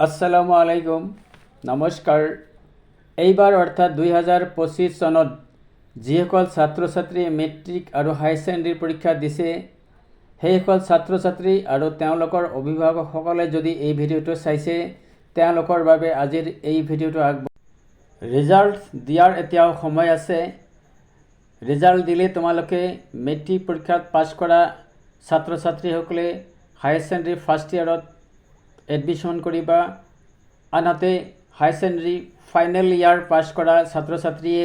আসসালামু আলাইকুম, নমস্কাৰ। এইবাৰ অৰ্থাৎ 2025 চনত যিসকল ছাত্ৰ ছাত্ৰী মেট্ৰিক আৰু হায়াৰ ছেকেণ্ডেৰী পৰীক্ষা দিছে সেইসকল ছাত্ৰ ছাত্ৰী আৰু তেওঁলোকৰ অভিভাৱকসকলে যদি এই ভিডিঅ'টো চাইছে তেওঁলোকৰ বাবে আজিৰ এই ভিডিঅ'টো ৰিজাল্ট দিয়াৰ এতিয়াও সময় আছে। ৰিজাল্ট দিলে তোমালোকে মেট্ৰিক পৰীক্ষাত পাছ কৰা ছাত্ৰ ছাত্ৰীসকলে হায়াৰ ছেকেণ্ডেৰী ফাৰ্ষ্ট ইয়াৰত এডমিশ্যন কৰিবা। আনহাতে হায়াৰ ছেকেণ্ডেৰী ফাইনেল ইয়াৰ পাছ কৰা ছাত্ৰ ছাত্ৰীয়ে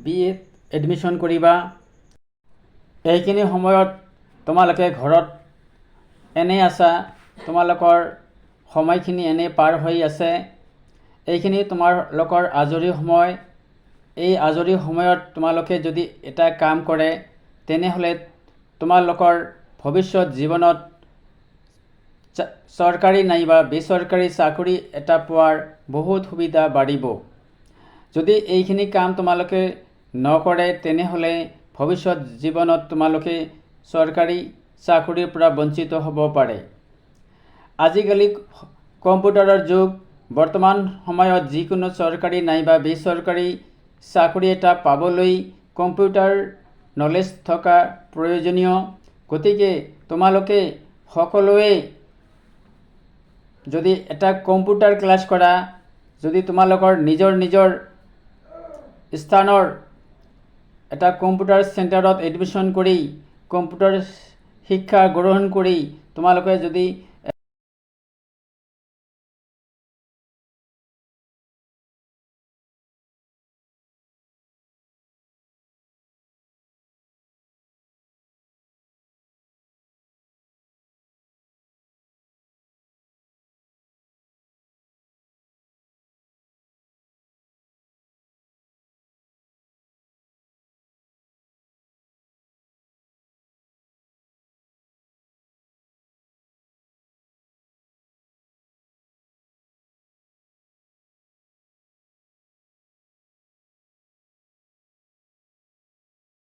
BA এডমিশ্যন কৰিবা। এইখিনি সময়ত তোমালোকে ঘৰত এনেই আছা, তোমালোকৰ সময়খিনি এনেই পাৰ হৈ আছে। এইখিনি তোমালোকৰ আজৰি সময়। এই আজৰি সময়ত তোমালোকে যদি এটা কাম কৰে তেনেহ'লে তোমালোকৰ ভৱিষ্যত জীৱনত চৰকাৰী নাইবা বেচৰকাৰী চাকৰি এটা পোৱাৰ বহুত সুবিধা বাঢ়িব। যদি এইখিনি কাম তোমালোকে নকৰে তেনেহ'লে ভৱিষ্যত জীৱনত তোমালোকে চৰকাৰী চাকৰিৰ পৰা বঞ্চিত হ'ব পাৰে। আজিকালি কম্পিউটাৰৰ যুগ। বৰ্তমান সময়ত যিকোনো চৰকাৰী নাইবা বেচৰকাৰী চাকৰি এটা পাবলৈ কম্পিউটাৰ নলেজ থকা প্ৰয়োজনীয়। গতিকে তোমালোকে সকলোৱে যদি এটা কম্পিউটাৰ ক্লাছ কৰা, যদি তোমালোকৰ নিজৰ স্থানৰ এটা কম্পিউটাৰ চেণ্টাৰত এডমিশ্যন কৰি কম্পিউটাৰ শিক্ষা গ্ৰহণ কৰি তোমালোকে যদি